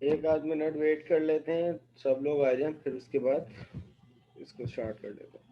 एक आध minute wait कर लेते हैं, सब लोग आ जाएं, फिर उसके बाद इसको स्टार्ट कर लेते हैं।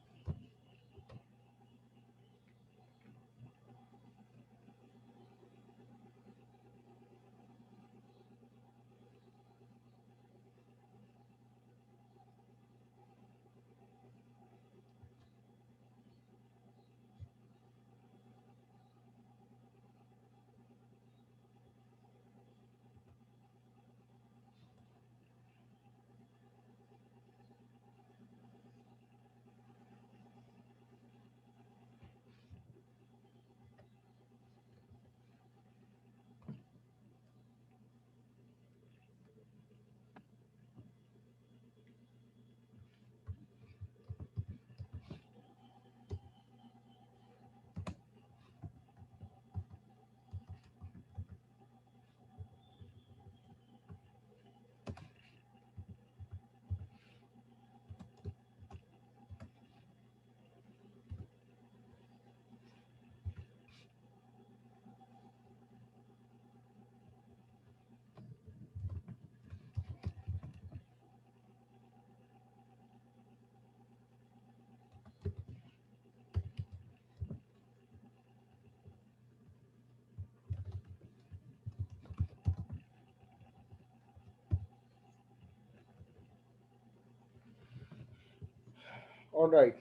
ऑलराइट,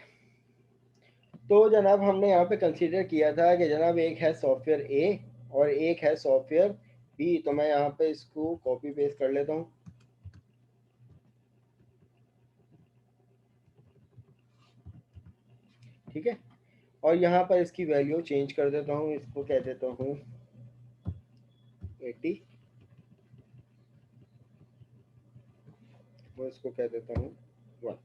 तो जनाब हमने यहाँ पे कंसीडर किया था कि जनाब एक है सॉफ्टवेयर ए और एक है सॉफ्टवेयर बी। तो मैं यहाँ पे इसको कॉपी पेस्ट कर लेता हूँ। ठीक है, और यहाँ पर इसकी वैल्यू चेंज कर देता हूँ, इसको कह देता हूँ 80, और इसको कह देता हूँ 1।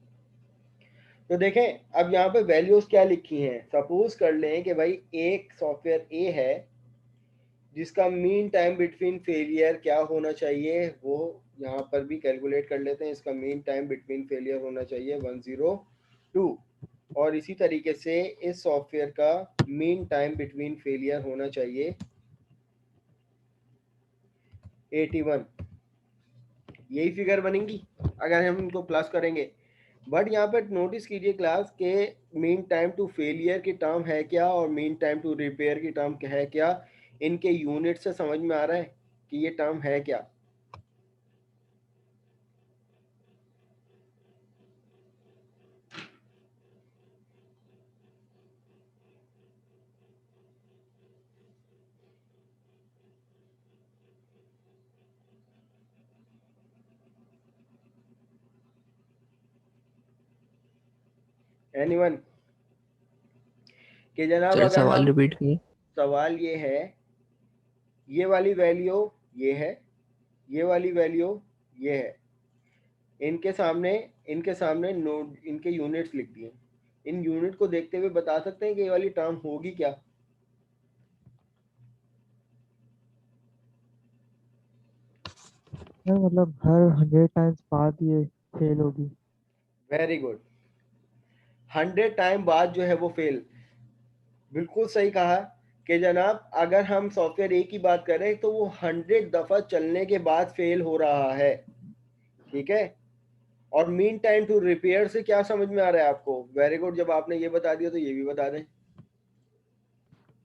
तो देखें अब यहाँ पे वैल्यूज क्या लिखी हैं। सपोज कर लें कि भाई एक सॉफ्टवेयर ए है जिसका मीन टाइम बिटवीन फेलियर क्या होना चाहिए, वो यहाँ पर भी कैलकुलेट कर लेते हैं। इसका मीन टाइम बिटवीन फेलियर होना चाहिए 102, और इसी तरीके से इस सॉफ्टवेयर का मीन टाइम बिटवीन फेलियर होना चाहिए 81। यही फिगर बनेंगी अगर हम इनको प्लस करेंगे। बट यहाँ पर नोटिस कीजिए क्लास के मीन टाइम टू फेलियर की टर्म है क्या और मीन टाइम टू रिपेयर की टर्म है क्या, इनके यूनिट से समझ में आ रहा है कि ये टर्म है क्या। एनीवन कि जनाब सर अगर सवाल हम, रिपीट कीजिए। सवाल ये है, ये वाली वैल्यू ये है, ये वाली वैल्यू ये है, इनके सामने नोट इनके यूनिट्स लिख दिए। इन यूनिट को देखते हुए बता सकते हैं कि ये वाली टर्म होगी क्या। मतलब हर 100 टाइम्स बाद ये फेल होगी। वेरी गुड, 100 टाइम बाद जो है वो फेल, बिल्कुल सही कहा कि जनाब अगर हम सॉफ्टवेयर ए की बात करें तो वो 100 दफा चलने के बाद फेल हो रहा है। ठीक है, और मीन टाइम टू रिपेयर से क्या समझ में आ रहा है आपको। वेरी गुड, जब आपने ये बता दिया तो ये भी बता दें।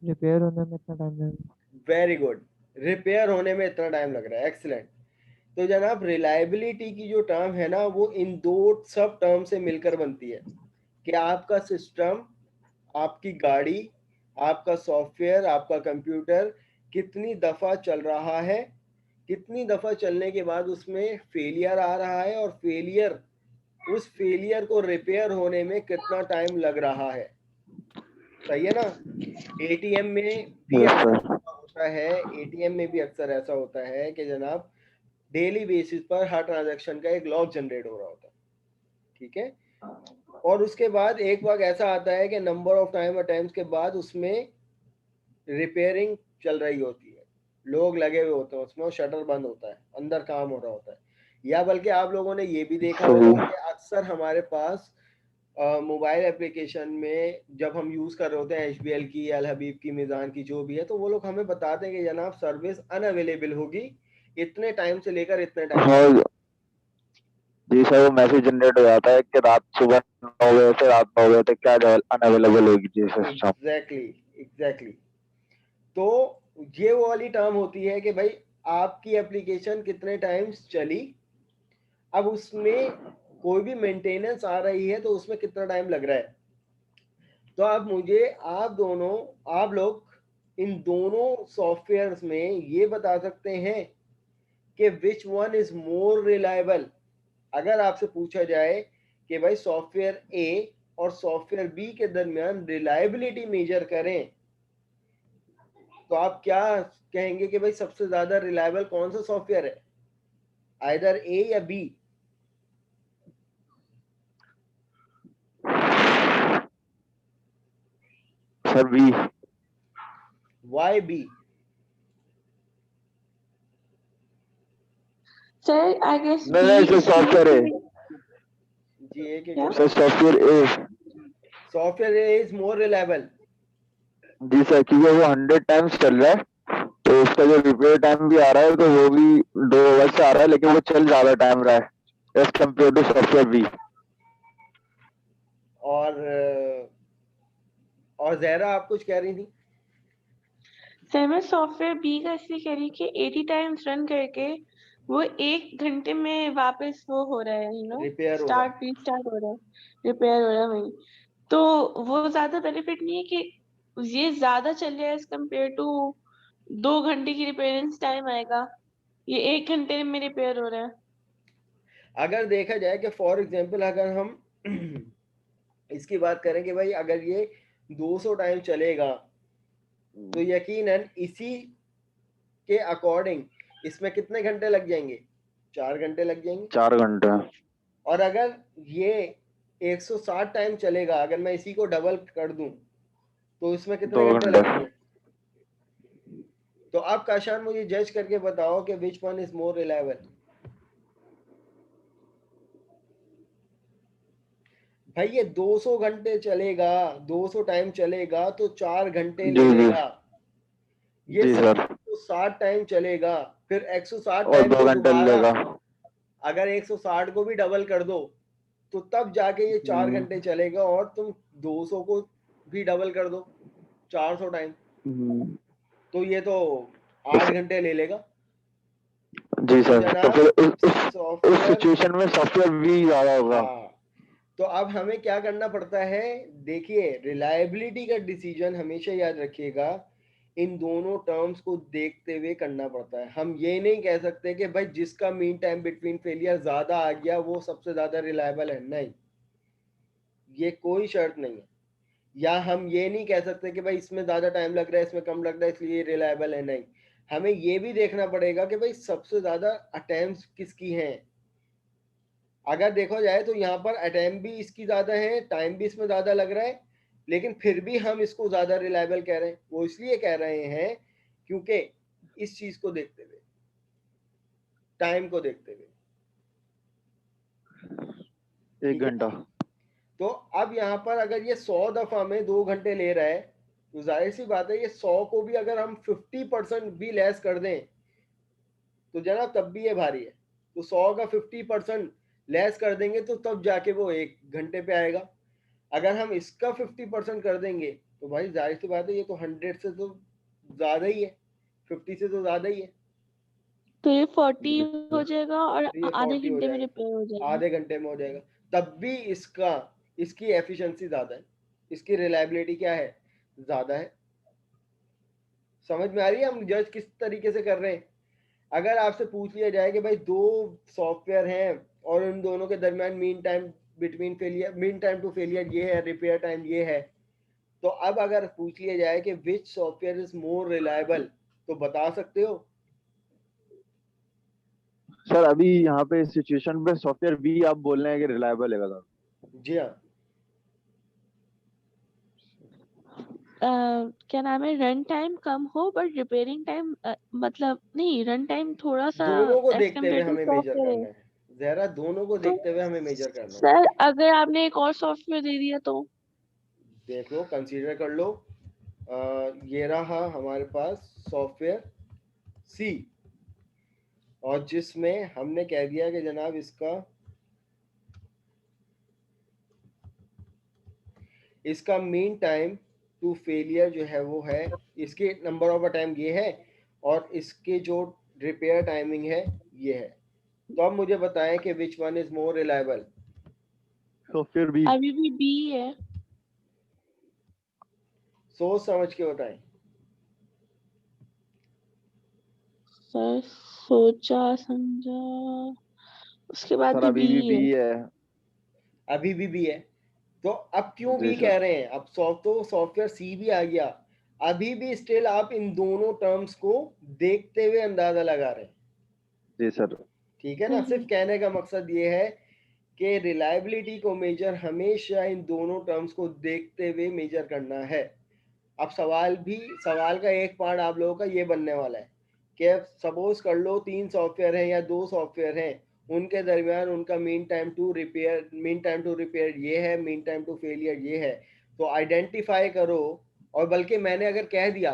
रिपेयर होने में इतना टाइम लगेगा। वेरी गुड, रिपेयर होने में इतना टाइम लग रहा है, एक्सीलेंट। तो जनाब रिलायबिलिटी की जो टर्म है ना वो इन दो सब टर्म से मिलकर बनती है कि आपका सिस्टम, आपकी गाड़ी, आपका सॉफ्टवेयर, आपका कंप्यूटर कितनी दफ़ा चल रहा है, कितनी दफ़ा चलने के बाद उसमें फेलियर आ रहा है, और फेलियर, उस फेलियर को रिपेयर होने में कितना टाइम लग रहा है। सही है ना। एटीएम में भी यस अक्सर सर। ऐसा होता है, एटीएम में भी अक्सर ऐसा होता है कि जनाब डेली बेसिस पर हर ट्रांजैक्शन का एक लॉग जनरेट हो रहा होता है। ठीक है, और उसके बाद एक वक्त ऐसा आता है कि नंबर ऑफ टाइम अटेम्प्ट्स के बाद उसमें रिपेयरिंग चल रही होती है, लोग लगे हुए होते हैं उसमें, और शटर बंद होता है, अंदर काम हो रहा होता है। या बल्कि आप लोगों ने ये भी देखा सही। होगा कि अक्सर हमारे पास मोबाइल एप्लीकेशन में जब हम यूज़ कर रहे होते हैं HBL की, अल हबीब की, मिज़ान की, जो भी है, तो वो लोग हमें बताते हैं कि जनाब सर्विस अनअवेलेबल होगी इतने टाइम से लेकर इतने टाइम हाँ जी सर, वो मैसेज जनरेट हो जाता है कि रात सुबह 9 बजे से रात 9 बजे तक क्या अनअवेलेबल होगी जी सिस्टम। एग्जैक्टली। तो ये वो वाली टर्म होती है कि भाई आपकी एप्लीकेशन कितने टाइम्स चली, अब उसमें कोई भी मेंटेनेंस आ रही है तो उसमें कितना टाइम लग रहा है। तो अब मुझे आप लोग इन दोनों सॉफ्टवेयर्स में ये बता सकते हैं कि which one is more reliable. अगर आपसे पूछा जाए कि भाई सॉफ्टवेयर ए और सॉफ्टवेयर बी के दरमियान रिलायबिलिटी मेजर करें, तो आप क्या कहेंगे कि भाई सबसे ज्यादा रिलायबल कौन सा सॉफ्टवेयर है, आइदर ए या B? Sir B. Why B? Sir I guess नहीं बी नहीं सर, सॉफ्टवेयर है जी ए के क्या? क्यों? Sir, software A. Software A is more reliable. जी सर, क्योंकि वो 100 टाइम्स चल रहा है, तो उसका जो रिपेयर टाइम भी आ रहा है तो वो भी 2 आवर से आ रहा है, लेकिन वो चल ज्यादा टाइम रहा है as compare to software B. और जहरा आप कुछ कह रही थी? सर मैं सॉफ्टवेयर बी का इसलिए कह रही कि 80 टाइम्स रन करके वो 1 घंटे में वापस वो हो रहा है, रिपेयर हो रहा है। स्टार्ट रीस्टार्ट हो रहा है, रिपेयर हो रहा है वही। तो वो ज्यादा बेनिफिट नहीं है कि ये ज्यादा चल रहा है एज कम्पेयर टू 2 घंटे की रिपेयरेंस टाइम आएगा, ये 1 घंटे में रिपेयर हो रहा है। अगर देखा जाए कि फॉर एग्जांपल अगर हम इसकी बात करें कि भाई अगर ये 200 टाइम चलेगा तो यकीनन इसी के अकॉर्डिंग इसमें कितने घंटे लग जाएंगे? 4 घंटे लग जाएंगे। 4 घंटे। और अगर ये 160 टाइम चलेगा, अगर मैं इसी को डबल कर दूं तो इसमें कितने 2 घंटे घंटे। लगेंगे? तो आप काशान मुझे जज करके बताओ कि which one is more reliable. भाई ये 200 घंटे चलेगा, 200 टाइम चलेगा तो 4 घंटे ले जी जी लेगा। ये जी सिर्फ सर, 160 टाइम चलेगा, फिर 160 और टाइम 2 को घंटे दोबारा लेगा। अगर 160 को भी डबल कर दो तो तब जाके ये 4 घंटे चलेगा, और तुम 200 को भी डबल कर दो 400 टाइम, तो ये तो 8 घंटे ले लेगा। जी तो सर, तो जनाब फिर उस सॉफ्टवेयर, सिचुएशन में सॉफ्टवेयर भी ज्यादा होगा। हाँ, तो अब हमें क्या करना पड़ता है? देखिए, रिलायबिलिटी का डिसीजन हमेशा याद रखिएगा इन दोनों टर्म्स को देखते हुए करना पड़ता है। हम ये नहीं कह सकते कि भाई जिसका मीन टाइम बिटवीन फेलियर ज्यादा आ गया वो सबसे ज्यादा रिलायबल है, नहीं, ये कोई शर्त नहीं है। या हम ये नहीं कह सकते कि भाई इसमें ज्यादा टाइम लग रहा है इसमें कम लग रहा है इसलिए रिलायबल है, नहीं। हमें ये भी देखना पड़ेगा कि भाई सबसे ज्यादा अटेम्प्ट्स किसकी हैं। अगर देखा जाए तो यहाँ पर अटेम्प्ट भी इसकी ज्यादा है, टाइम भी इसमें ज्यादा लग रहा है, लेकिन फिर भी हम इसको ज्यादा रिलायबल कह रहे हैं। वो इसलिए कह रहे हैं क्योंकि इस चीज को देखते हुए, टाइम को देखते हुए। 1 ठीक है, घंटा। तो अब यहाँ पर अगर ये 100 दफा में 2 घंटे ले रहा है तो जाहिर सी बात है ये 100 को भी अगर हम 50% भी लेस कर दें तो जनाब तब भी ये भारी है। तो 100 का 50% लेस कर देंगे तो तब जाके वो 1 घंटे पे आएगा। अगर हम इसका 50% कर देंगे तो भाई जाहिर सी बात है ये तो 100 से तो ज्यादा ही है, 50 से तो ज्यादा ही है। तो ये 40 हो जाएगा और तो ये आधे 40 हो घंटे में जाएगा, रिपेयर हो जाएगा। आधे घंटे में हो जाएगा। तब भी इसकी एफिशिएंसी ज्यादा है, इसकी रिलायबिलिटी क्या है, ज्यादा है। समझ में आ रही है हम जज किस तरीके से कर रहे हैं? अगर आपसे पूछ लिया जाए कि भाई दो सॉफ्टवेयर हैं और उन दोनों के दरमियान mean time between failure, mean time to failure ये है, रिपेयर टाइम ये है, तो अब अगर पूछ लिया जाए कि विच सॉफ्टवेयर इज मोर रिलायबल, तो बता सकते हो? सर अभी यहाँ पे इस सिचुएशन पे सॉफ्टवेयर बी आप बोल रहे हैं कि रिलायबल है सर। जी हाँ। क्या नाम है, रन टाइम कम हो बट रिपेयरिंग टाइम मतलब नहीं, रन टाइम थोड़ा सा दोनों को एज देखते हुए कम्पेयर टू हमें मेजर सॉफ्टवेयर करना है। है जहरा, दोनों को तो देखते हुए हमें मेजर करना है। सर अगर आपने एक और सॉफ्टवेयर दे दिया तो? देख लो, कंसीडर कर लो। ये रहा हमारे पास सॉफ्टवेयर सी। और जिसमें हमने कह दिया कि जनाब इसका मीन टाइम टू फेलियर जो है वो है, इसके नंबर ऑफ अटेम्प्ट ये है और इसके जो रिपेयर टाइमिंग है ये है। तो अब मुझे बताएं कि which one is more reliable. Software B. अभी भी बी है। सोच समझ के बताएं। सर सोचा समझा, उसके बाद सर भी अभी भी बी बी है। है। अभी भी है। तो अब क्यों जी भी सर। कह रहे हैं, अब सॉफ्टवेयर सी भी आ गया, अभी भी स्टिल आप इन दोनों टर्म्स को देखते हुए अंदाजा लगा रहे हैं। जी सर। ठीक है ना, सिर्फ कहने का मकसद ये है कि रिलायबिलिटी को मेजर हमेशा इन दोनों टर्म्स को देखते हुए मेजर करना है। अब सवाल का एक पार्ट आप लोगों का ये बनने वाला है कि सपोज कर लो 3 सॉफ्टवेयर हैं या 2 सॉफ्टवेयर हैं, उनके दरमियान उनका मीन टाइम टू रिपेयर ये है, मीन टाइम टू फेलियर ये है। तो आइडेंटिफाई करो, और बल्कि मैंने अगर कह दिया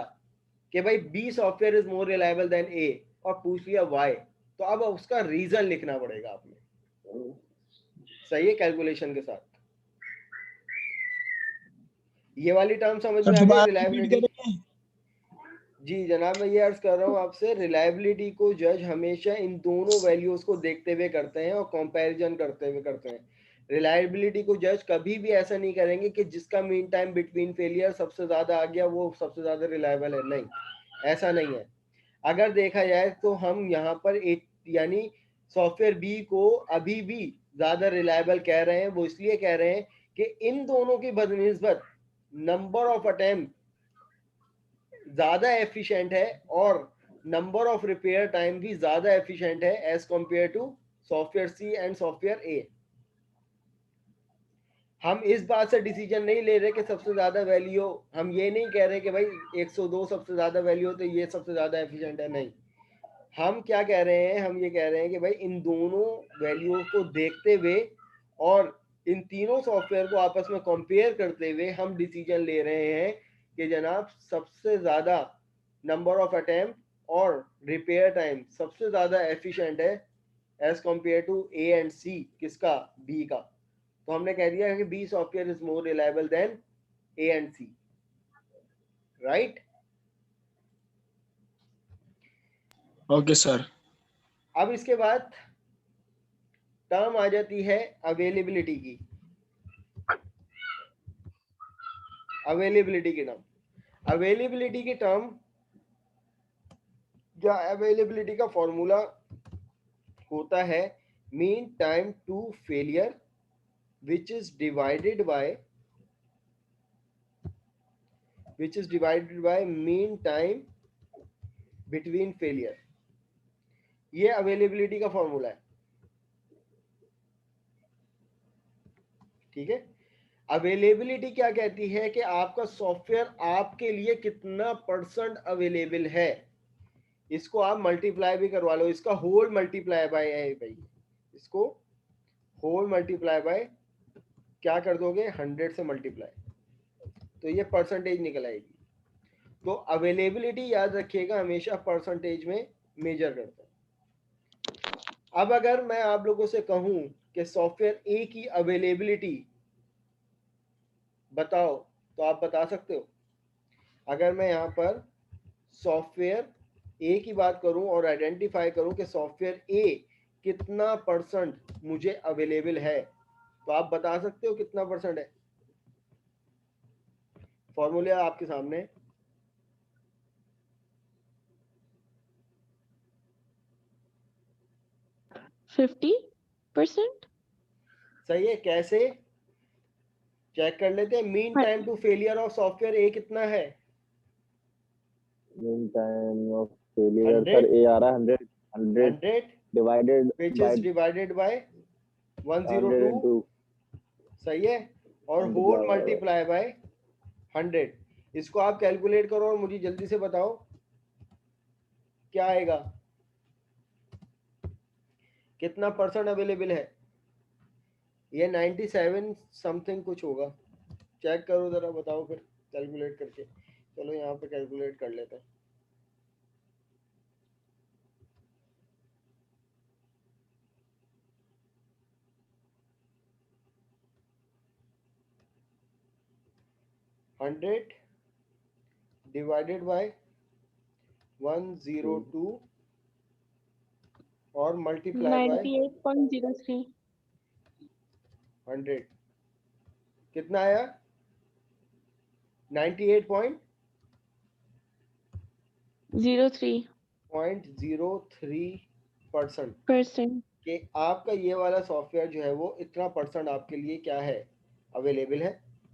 कि भाई B software is more reliable than A और पूछ लिया वाई, तो अब उसका रीजन लिखना पड़ेगा आपने, सही है, कैलकुलेशन के साथ। ये वाली टर्म समझ में आ गई, रिलायबिलिटी। जी जनाब, मैं ये अर्ज कर रहा हूँ आपसे, रिलायबिलिटी को जज हमेशा इन दोनों वैल्यूज को देखते हुए करते हैं और कंपैरिजन करते हुए करते हैं। रिलायबिलिटी को जज कभी भी ऐसा नहीं करेंगे कि जिसका मीन टाइम बिटवीन फेलियर सबसे ज्यादा आ गया वो सबसे ज्यादा रिलायबल है, नहीं, ऐसा नहीं है। अगर देखा जाए तो हम यहाँ पर एक यानी सॉफ्टवेयर बी को अभी भी ज्यादा रिलायबल कह रहे हैं। वो इसलिए कह रहे हैं कि इन दोनों की बदनिस्बत नंबर ऑफ अटेम्प्ट ज्यादा एफिशिएंट है और नंबर ऑफ रिपेयर टाइम भी ज्यादा एफिशिएंट है as compare to software C and software A. हम इस बात से डिसीजन नहीं ले रहे कि सबसे ज्यादा वैल्यू, हम ये नहीं कह रहे कि भाई 102 सबसे ज्यादा वैल्यू हो तो ये सबसे ज्यादा एफिशिएंट है, नहीं। हम क्या कह रहे हैं, हम ये कह रहे हैं कि भाई इन दोनों वैल्यूज को देखते हुए और इन तीनों सॉफ्टवेयर को आपस में कंपेयर करते हुए हम डिसीजन ले रहे हैं कि जनाब सबसे ज़्यादा नंबर ऑफ अटेम्प्ट और रिपेयर टाइम सबसे ज़्यादा एफिशिएंट है as compare to A and C, किसका, बी का। तो हमने कह दिया कि B software is more reliable than A and C, right. Okay sir. अब इसके बाद टर्म आ जाती है अवेलेबिलिटी की। अवेलेबिलिटी की टर्म या अवेलेबिलिटी का फॉर्मूला होता है mean time to failure which is divided by mean time between failure. ये अवेलेबिलिटी का फॉर्मूला है, ठीक है। अवेलेबिलिटी क्या कहती है कि आपका सॉफ्टवेयर आपके लिए कितना परसेंट अवेलेबल है। इसको आप मल्टीप्लाई भी करवा लो, इसका होल मल्टीप्लाई बाय है भाई, इसको होल मल्टीप्लाई बाय क्या कर दोगे, 100 से मल्टीप्लाई, तो ये परसेंटेज निकल आएगी। तो अवेलेबिलिटी याद रखिएगा हमेशा परसेंटेज में मेजर करता है। अब अगर मैं आप लोगों से कहूं कि सॉफ्टवेयर ए की अवेलेबिलिटी बताओ, तो आप बता सकते हो। अगर मैं यहाँ पर सॉफ्टवेयर ए की बात करूं और आइडेंटिफाई करूं कि सॉफ्टवेयर ए कितना परसेंट मुझे अवेलेबल है, तो आप बता सकते हो कितना परसेंट है। फॉर्मूला आपके सामने, 50%। सही है। कैसे चेक कर लेते हैं, mean time to failure of software A कितना है, mean time of failure 100 sir A आ रहा है 100। 100 100 divided which by is divided by 102, 102 सही है, और होल मल्टीप्लाई बाय 100। इसको आप कैलकुलेट करो और मुझे जल्दी से बताओ क्या आएगा, कितना परसेंट अवेलेबल है। ये 97 समथिंग कुछ होगा, चेक करो जरा, बताओ फिर कैलकुलेट करके। चलो यहाँ पे कैलकुलेट कर लेते हैं। 100 डिवाइडेड बाय 102 और मल्टीप्लाई बाय 98.03 100 कितना आया 98.03 % कि आपका ये वाला सॉफ्टवेयर जो है वो इतना % आपके लिए क्या है अवेलेबल है।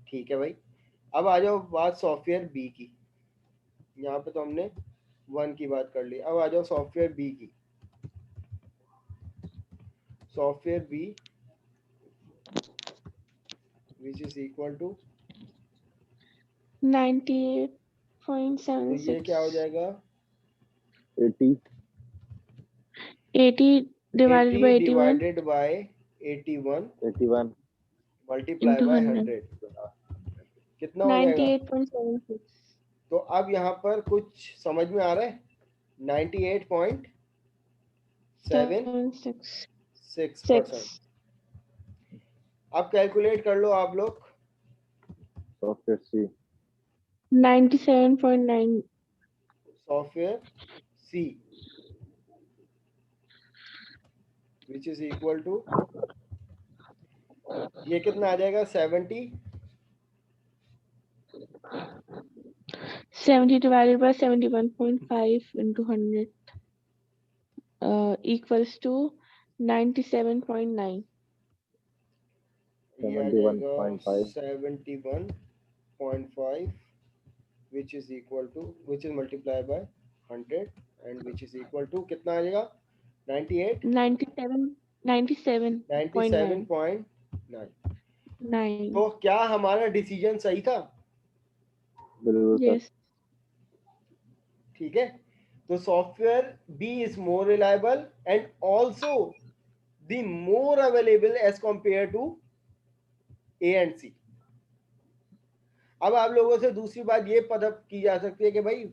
ठीक है भाई, अब आ जाओ बात सॉफ्टवेयर बी की। यहाँ पे तो हमने 1 की बात कर ली, अब आ जाओ सॉफ्टवेयर बी की। Software B which is equal to, तो 98.76 ये क्या हो जाएगा 80 80 divided by 80 81 divided by 81 81 multiply into by 100 100 कितना हो जाएगा। 98.76 तो अब यहाँ पर कुछ समझ में आ रहा है 98.76%। 6 अब कैलकुलेट कर लो आप लोग। Software C 97.9 software C which is equal to, ये कितना आ जाएगा 70 divided by 71.5 into 100 equals to 97.9 ये आ जाएगा 71.5 71.5 which is equal to, which is multiplied by 100 and which is equal to कितना आ जाएगा 98 97.9 97.9। तो क्या हमारा डिसीजन सही था। बिल्कुल सर। yes ठीक है, तो software B is more reliable and also the more available as compare to A and C. अब आप लोगों से दूसरी बात ये पता की जा सकती है कि भाई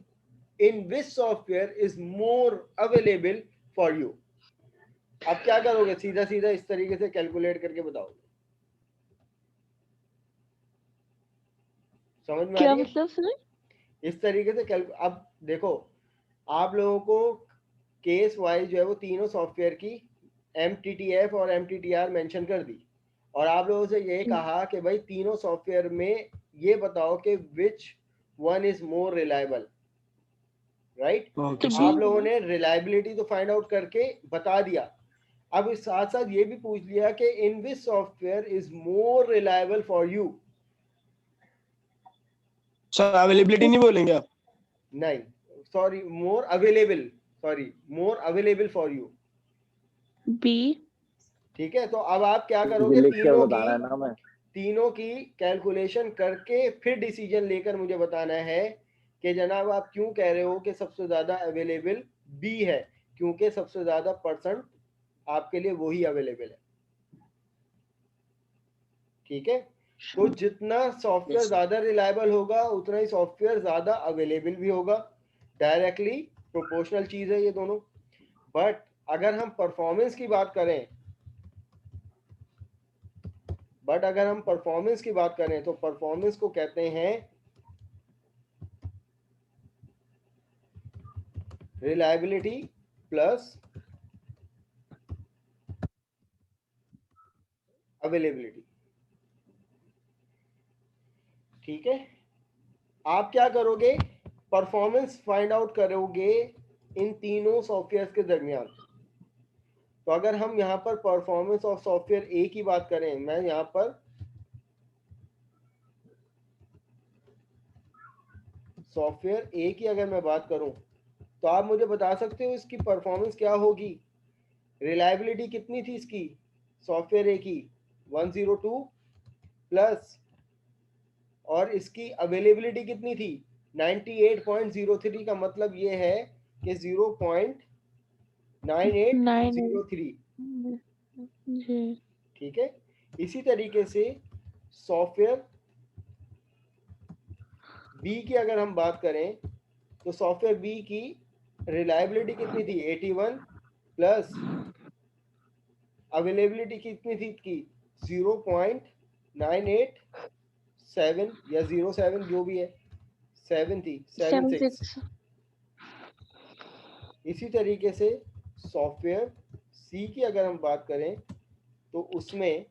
in which software is more available for you. आप क्या करोगे, सीधा सीधा इस तरीके से कैलकुलेट करके बताओ, समझ में आ क्या रही है। मतलब सर। इस तरीके से अब देखो आप लोगों को केस वाइज जो है वो तीनों सॉफ्टवेयर की MTTF और MTTR मेंशन कर दी और आप लोगों से ये कहा कि भाई तीनों सॉफ्टवेयर में ये बताओ कि which one is more reliable, right. Okay, तो sir. आप लोगों ने रिलायबिलिटी तो फाइंड आउट करके बता दिया, अब इस साथ साथ ये भी पूछ लिया कि in which software is more reliable for you. Sir, availability नहीं बोलेंगे आप? नहीं sorry, more available for you. B ठीक है, तो अब आप क्या ये करोगे, लिख के बताना है ना मैं। तीनों की कैलकुलेशन करके फिर डिसीजन लेकर मुझे बताना है कि जनाब आप क्यों कह रहे हो कि सबसे ज्यादा अवेलेबल बी है, क्योंकि सबसे ज्यादा % आपके लिए वही अवेलेबल है। ठीक है, तो जितना सॉफ्टवेयर Yes, sir. ज्यादा रिलायबल होगा उतना ही सॉफ्टवेयर ज्यादा अवेलेबल भी होगा। डायरेक्टली प्रोपोर्शनल चीज है ये दोनों। बट अगर हम परफॉर्मेंस की बात करें तो परफॉर्मेंस को कहते हैं रिलायबिलिटी प्लस अवेलेबिलिटी। ठीक है, आप क्या करोगे, परफॉर्मेंस फाइंड आउट करोगे इन तीनों सॉफ्टवेयर के दरमियान। तो अगर हम यहाँ पर परफॉर्मेंस ऑफ सॉफ्टवेयर ए की बात करें, मैं यहाँ पर सॉफ्टवेयर ए की अगर मैं बात करूं तो आप मुझे बता सकते हो इसकी परफॉर्मेंस क्या होगी। रिलायबिलिटी कितनी थी इसकी सॉफ्टवेयर ए की 102 प्लस, और इसकी अवेलेबिलिटी कितनी थी 98.03 का मतलब ये है कि 0.9803। ठीक है, इसी तरीके से सॉफ्टवेयर बी की अगर हम बात करें तो सॉफ्टवेयर बी की रिलायबिलिटी कितनी थी 81 प्लस अवेलेबिलिटी कितनी थी इसकी 0.9803। 7 या 07 जो भी है, 7 थी, 76। 76। इसी तरीके से सॉफ्टवेयर सी की अगर हम बात करें तो उसमें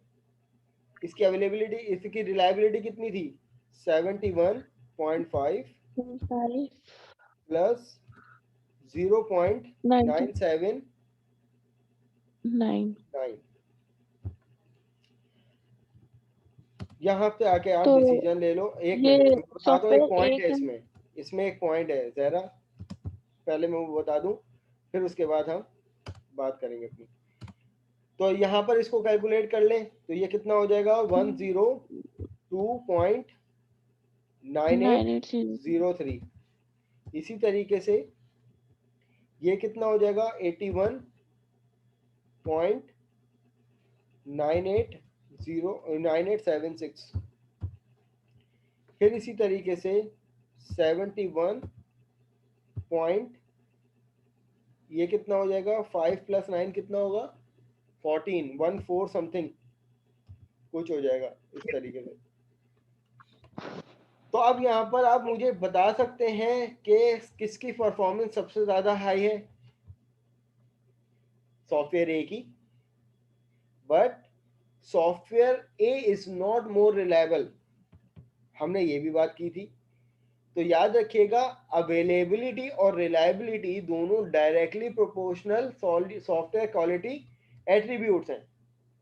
इसकी अवेलेबिलिटी, इसकी रिलायबिलिटी कितनी थी, 71.5 5 प्लस 0.979। 9। यहाँ पे आके आप तो डिसीजन ले लो। एक ये मिनट मैं बताता हूँ, एक सॉफ्टवेयर पॉइंट है एक इसमें, इसमें एक पॉइंट है जरा, पहले मैं वो बता दूं, फिर उसके बाद हम बात करेंगे अपनी। तो यहाँ पर इसको कैलकुलेट कर लें तो ये कितना हो जाएगा, 102.9803। 980। इसी तरीके से ये कितना हो जाएगा, 81.9876। फिर इसी तरीके से 71 पॉइंट, ये कितना हो जाएगा, 5 + 9 कितना होगा, 14 समथिंग कुछ हो जाएगा इस तरीके से। तो अब यहाँ पर आप मुझे बता सकते हैं कि किसकी परफॉर्मेंस सबसे ज़्यादा हाई है, सॉफ्टवेयर ए की। But software A is not more reliable, हमने ये भी बात की थी। तो याद रखिएगा, अवेलेबिलिटी और रिलायबिलिटी दोनों directly proportional software quality attributes हैं,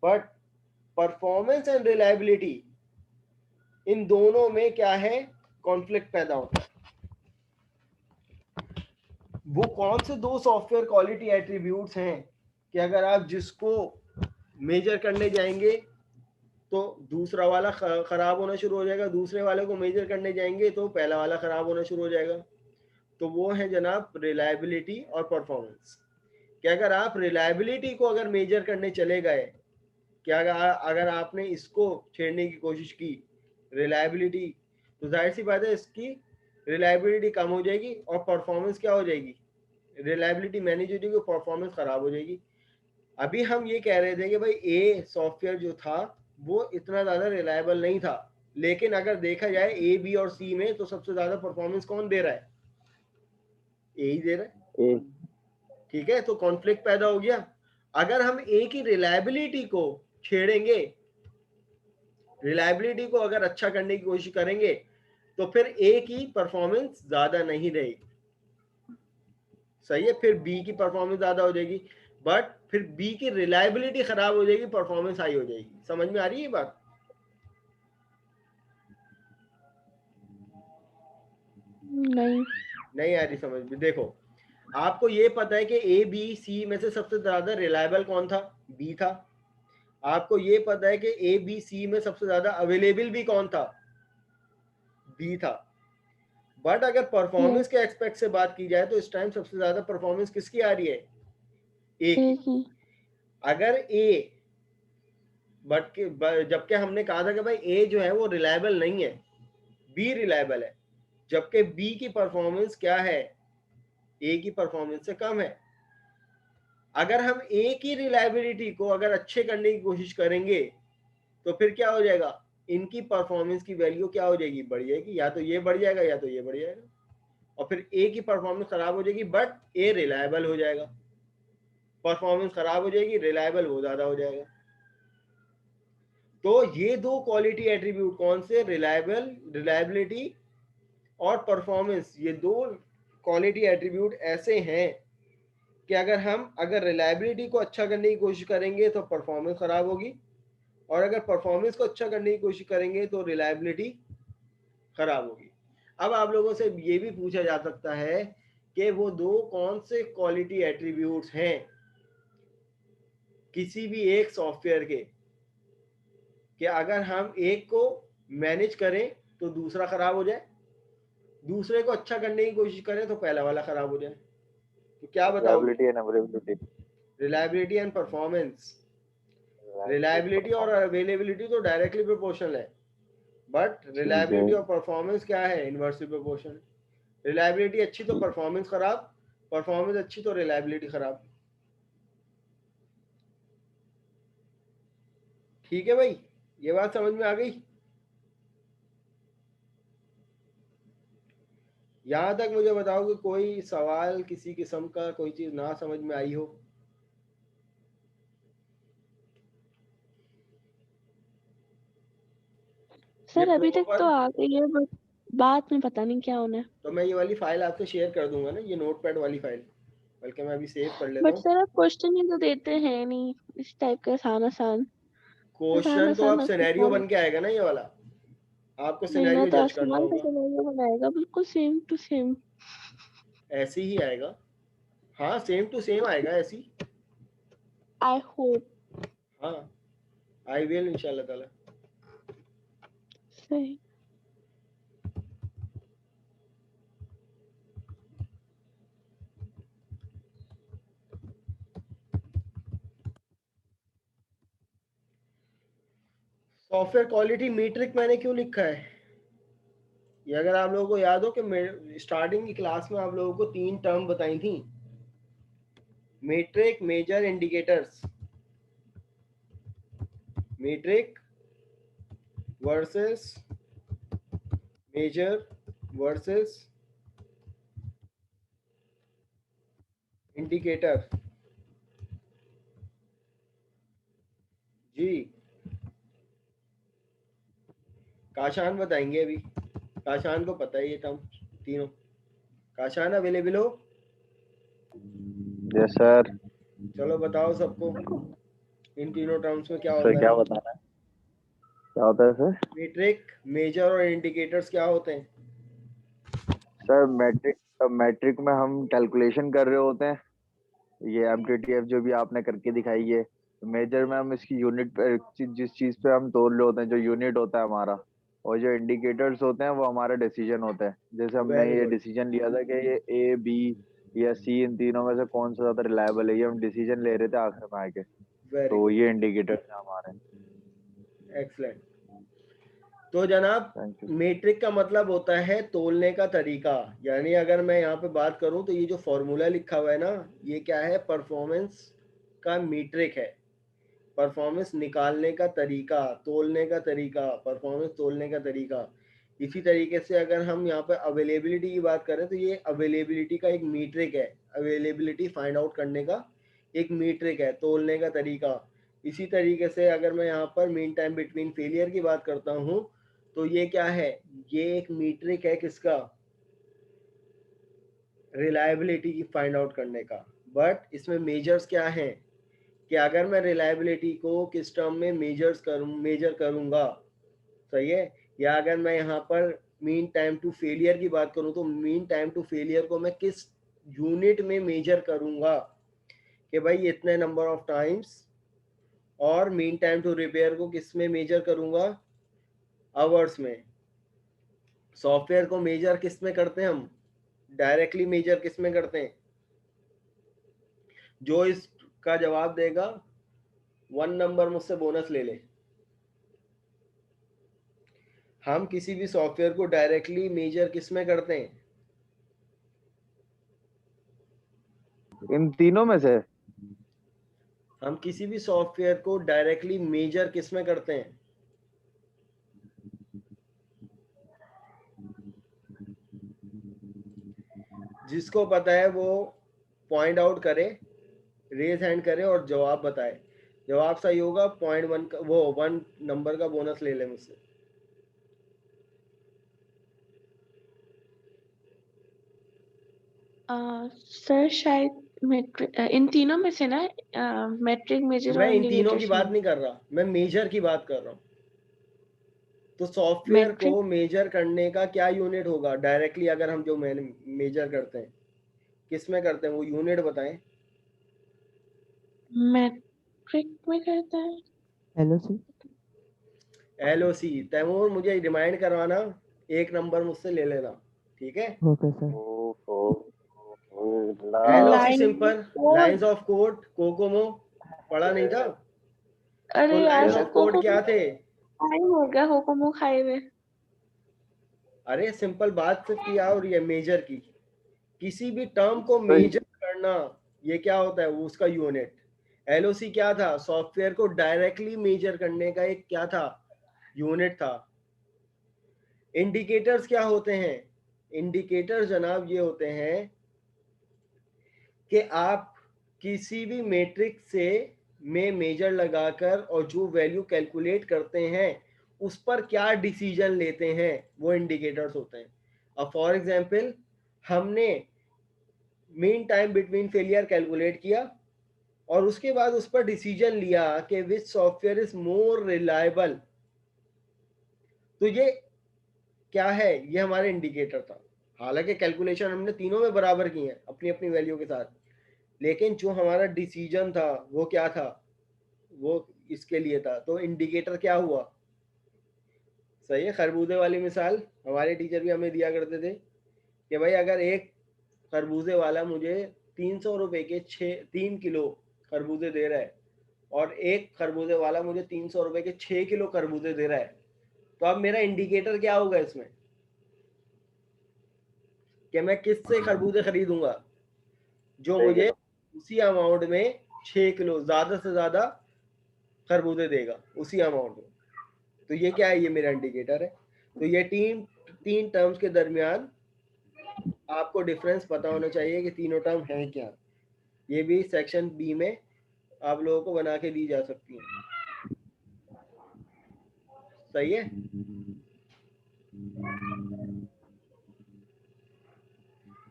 बट परफॉर्मेंस एंड रिलायबिलिटी, इन दोनों में क्या है, कॉन्फ्लिक्ट पैदा होता है। वो कौन से दो सॉफ्टवेयर क्वालिटी एट्रीब्यूट्स हैं कि अगर आप जिसको मेजर करने जाएंगे तो दूसरा वाला खराब होना शुरू हो जाएगा, दूसरे वाले को मेजर करने जाएंगे तो पहला वाला खराब होना शुरू हो जाएगा। तो वो है जनाब रिलायबिलिटी और परफॉर्मेंस। कि अगर आप रिलायबिलिटी को अगर मेजर करने चले गए, कि अगर आपने इसको छेड़ने की कोशिश की रिलायबिलिटी, तो जाहिर सी बात है इसकी रिलायबिलिटी कम हो जाएगी और परफॉर्मेंस क्या हो जाएगी, रिलायबिलिटी मैनेज हो जाएगी, परफॉर्मेंस खराब हो जाएगी। अभी हम ये कह रहे थे कि भाई ए सॉफ्टवेयर जो था वो इतना ज़्यादा रिलायबल नहीं था, लेकिन अगर देखा जाए ए बी और सी में तो सबसे ज़्यादा परफॉर्मेंस कौन दे रहा है, ए ही दे रहा है। ठीक है, तो कॉन्फ्लिक्ट पैदा हो गया। अगर हम ए की रिलायबिलिटी को छेड़ेंगे, रिलायबिलिटी को अगर अच्छा करने की कोशिश करेंगे, तो फिर ए की परफॉर्मेंस ज्यादा नहीं रहेगी, सही है, फिर बी की परफॉर्मेंस ज्यादा हो जाएगी, बट फिर बी की रिलायबिलिटी खराब हो जाएगी, परफॉर्मेंस हाई हो जाएगी। समझ में आ रही है बात? नहीं आ रही समझ में? देखो, आपको ये पता है कि ए बी सी में से सबसे ज्यादा रिलायबल कौन था, बी था। आपको ये पता है कि ए बी सी में सबसे ज्यादा अवेलेबल भी कौन था, बी था। बट अगर परफॉर्मेंस के एक्सपेक्ट से बात की जाए तो इस टाइम सबसे ज्यादा परफॉर्मेंस किसकी आ रही है, ए की। अगर ए, बट जबकि हमने कहा था कि भाई ए जो है वो रिलायबल नहीं है, बी रिलायबल है, जबकि बी की परफॉर्मेंस क्या है, ए की परफॉर्मेंस से कम है। अगर हम ए की रिलायबिलिटी को अगर अच्छे करने की कोशिश करेंगे तो फिर क्या हो जाएगा, इनकी परफॉर्मेंस की वैल्यू क्या हो जाएगी, बढ़ जाएगी, या तो ये बढ़ जाएगा या तो ये बढ़ जाएगा, और फिर ए की परफॉर्मेंस खराब हो जाएगी, बट ए रिलायबल हो जाएगा। परफॉर्मेंस खराब हो जाएगी, रिलायबल वो ज्यादा हो जाएगा। तो ये दो क्वालिटी एट्रीब्यूट कौन से, रिलायबिलिटी और परफॉर्मेंस, ये दो क्वालिटी एट्रीब्यूट ऐसे हैं कि अगर रिलायबिलिटी को अच्छा करने की कोशिश करेंगे तो परफॉर्मेंस खराब होगी, और अगर परफॉर्मेंस को अच्छा करने की कोशिश करेंगे तो रिलायबिलिटी खराब होगी। अब आप लोगों से ये भी पूछा जा सकता है कि वो दो कौन से क्वालिटी एट्रीब्यूट्स हैं किसी भी एक सॉफ्टवेयर के, कि अगर हम एक को मैनेज करें तो दूसरा खराब हो जाए, दूसरे को अच्छा करने की कोशिश करें तो पहला वाला खराब हो जाए। तो क्या बताओगे? Reliability and availability. Reliability and performance. Reliability और अवेलेबिलिटी तो डायरेक्टली प्रोपोर्शनल है, बट रिलायबिलिटी और परफॉर्मेंस क्या है, इनवर्सली प्रोपोर्शनल। रिलायबिलिटी अच्छी तो परफॉर्मेंस खराब, परफॉर्मेंस अच्छी तो रिलायबिलिटी खराब। ठीक है भाई, ये बात समझ में आ गई? यहाँ तक मुझे बताओ कि कोई सवाल किसी किस्म का कोई चीज ना समझ में आई हो? सर अभी डिप्लोमा तक पर तो आ गई है बट बाद में पता नहीं क्या होना है। तो मैं ये वाली फाइल आपसे शेयर कर दूंगा ना, ये नोटपैड वाली फाइल, बल्कि मैं अभी सेव कर लेता बट हूँ। सर आप क्वेश्चन ही तो देते हैं नहीं इस टाइप का आसान आसान आसान क्वेश्चन तो आसान अब आपको सिनेरियो सवाल बन के आएगा ना ये वाला, आपको नहीं ना सिनेरियो तो जज करना आसमान का होगा, सिनेरियो बनाएगा बिल्कुल सेम टू सेम। ऐसे ही आएगा। हाँ सेम टू सेम आएगा ऐसी। I hope. हाँ आई विल इंशाल्लाह ताला। सही। सॉफ्टवेयर क्वालिटी मीट्रिक मैंने क्यों लिखा है? ये अगर आप लोगों को याद हो कि स्टार्टिंग की क्लास में आप लोगों को 3 टर्म बताई थी, metric, measure, indicators. Metric versus measure versus indicator. जी काशान बताएंगे अभी, काशान को पता है ये टर्म तीनों। काशान अवेलेबल हो? Yes sir. चलो बताओ सबको इन तीनों टर्म्स में क्या सर होता क्या है। बताना है, क्या होता है सर? मीट्रिक, मेजर और इंडिकेटर्स क्या होते हैं? सर मैट्रिक, मैट्रिक में हम कैलकुलेशन कर रहे होते हैं, ये एमटीटीएफ जो भी आपने करके दिखाई है। मेजर में हम इसकी यूनिट पे, जिस चीज पे हम तोल रहे होते हैं, जो यूनिट होता है हमारा। और जो इंडिकेटर्स होते हैं वो हमारे डिसीजन होते हैं। जैसे हमने वेरी ये गुड, डिसीजन लिया था कि ये ए बी या सी, इन तीनों में से कौन सा ज्यादा रिलायबल है, ये हम डिसीजन ले रहे थे आखिर में आके। वेरी तो गुड, ये इंडिकेटर्स हैं हमारे। एक्सलेंट। तो जनाब थैंक यू। मीट्रिक का मतलब होता है तोलने का तरीका। यानी अगर मैं यहाँ पे बात करूँ तो ये जो फॉर्मूला लिखा हुआ है ना, ये क्या है? परफॉर्मेंस का मीट्रिक है। परफॉर्मेंस निकालने का तरीका, तोलने का तरीका, परफॉर्मेंस तोलने का तरीका। इसी तरीके से अगर हम यहाँ पे अवेलेबिलिटी की बात करें तो ये अवेलेबिलिटी का एक मीट्रिक है। अवेलेबिलिटी फाइंड आउट करने का एक मीट्रिक है, तोलने का तरीका। इसी तरीके से अगर मैं यहाँ पर मीन टाइम बिटवीन फेलियर की बात करता हूँ तो ये क्या है? ये एक मीट्रिक है किसका? रिलायबिलिटी की फाइंड आउट करने का। बट इसमें मेजर्स क्या हैं कि अगर मैं रिलायबिलिटी को किस टर्म में मेजर करूंगा, सही है, या अगर मैं यहाँ पर मीन टाइम टू फेलियर की बात करूं तो मीन टाइम टू फेलियर को मैं किस यूनिट में मेजर करूंगा कि भाई इतने नंबर ऑफ टाइम्स। और मीन टाइम टू रिपेयर को किस में मेजर करूंगा? आवर्स में। सॉफ्टवेयर को मेजर किस में करते हैं हम? डायरेक्टली मेजर किस में करते हैं? जो इसका जवाब देगा 1 नंबर मुझसे बोनस ले ले। हम किसी भी सॉफ्टवेयर को डायरेक्टली मेजर किस में करते हैं? इन तीनों में से हम किसी भी सॉफ्टवेयर को डायरेक्टली मेजर किस में करते हैं? जिसको पता है वो पॉइंट आउट करे, रेज हैंड करे और जवाब बताए। जवाब सही होगा 0.1 का, वो 1 नंबर का बोनस ले ले मुझसे। सर शायद मेट्रिक इन तीनों में से ना मेट्रिक मेजर मैं और इन तीनों की इंडिकेटर्स बात में नहीं कर रहा, मैं मेजर की बात कर रहा हूँ। तो सॉफ्टवेयर मेट्रिक को मेजर करने का क्या यूनिट होगा? डायरेक्टली अगर हम जो मेजर करते हैं किस में करते हैं, वो यूनिट बताएं। मेट्रिक में करता है। एलओसी। एलओसी। तैमूर मुझे रिमाइंड करवाना, 1 नंबर मुझसे ले लेना, ठीक है? Okay sir. ओहो, LOC line simple, code. Lines of code, COCOMO पढ़ा नहीं था? तो अरे यार lines sir of code coco क्या थे? टाइम हो गया होकोमो खाए हुए। अरे सिंपल बात से किया, और ये मेजर की, किसी भी टर्म को तो मेजर करना, ये क्या होता है? वो उसका यूनिट। एलओसी क्या था? सॉफ्टवेयर को डायरेक्टली मेजर करने का एक क्या था? यूनिट था। इंडिकेटर्स क्या होते हैं? इंडिकेटर जनाब ये होते हैं कि आप किसी भी मैट्रिक्स से में मेजर लगाकर और जो वैल्यू कैलकुलेट करते हैं उस पर क्या डिसीजन लेते हैं, वो इंडिकेटर्स होते हैं। अब फॉर एग्जांपल हमने mean time between failure calculate किया और उसके बाद उस पर डिसीजन लिया कि विच सॉफ्टवेयर इज मोर रिलायबल, तो ये क्या है, ये हमारे इंडिकेटर था। हालांकि कैलकुलेशन हमने तीनों में बराबर की है अपनी अपनी वैल्यू के साथ, लेकिन जो हमारा डिसीजन था वो क्या था, वो इसके लिए था। तो इंडिकेटर क्या हुआ, सही है। खरबूजे वाली मिसाल हमारे टीचर भी हमें दिया करते थे कि भाई अगर एक खरबूजे वाला मुझे 300 रुपए के 3 किलो खरबूजे दे रहा है और एक खरबूजे वाला मुझे 300 रुपए के 6 किलो खरबूजे दे रहा है, तो अब मेरा इंडिकेटर क्या होगा इसमें कि मैं किससे खरबूजे खरीदूंगा, जो मुझे उसी अमाउंट में 6 किलो ज्यादा से ज्यादा खरबूजे देगा उसी अमाउंट में। तो ये क्या है, ये मेरा इंडिकेटर है। तो ये तीन टर्म्स के दरमियान आपको डिफरेंस पता होना चाहिए कि तीनों टर्म हैं क्या। ये भी सेक्शन बी में आप लोगों को बना के दी जा सकती है, सही है।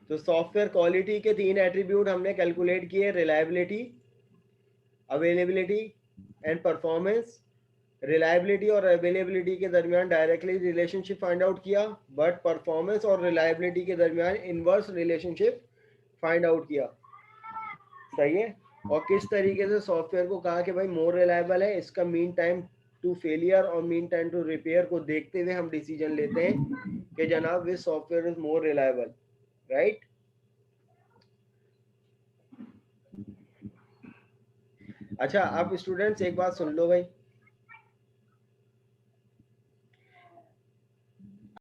तो सॉफ्टवेयर क्वालिटी के 3 एट्रीब्यूट हमने कैलकुलेट किए, reliability, availability and performance. Reliability और अवेलेबिलिटी के दरमियान डायरेक्टली रिलेशनशिप फाइंड आउट किया, बट परफॉर्मेंस और रिलायबिलिटी के दरमियान इनवर्स रिलेशनशिप फाइंड आउट किया, सही है। और किस तरीके से सॉफ्टवेयर को कहा कि भाई मोर रिलायबल है, इसका मीन टाइम टू फेलियर और मीन टाइम टू रिपेयर को देखते हुए हम डिसीजन लेते हैं कि जनाब विच software is more reliable, right. अच्छा अब स्टूडेंट्स एक बात सुन लो भाई,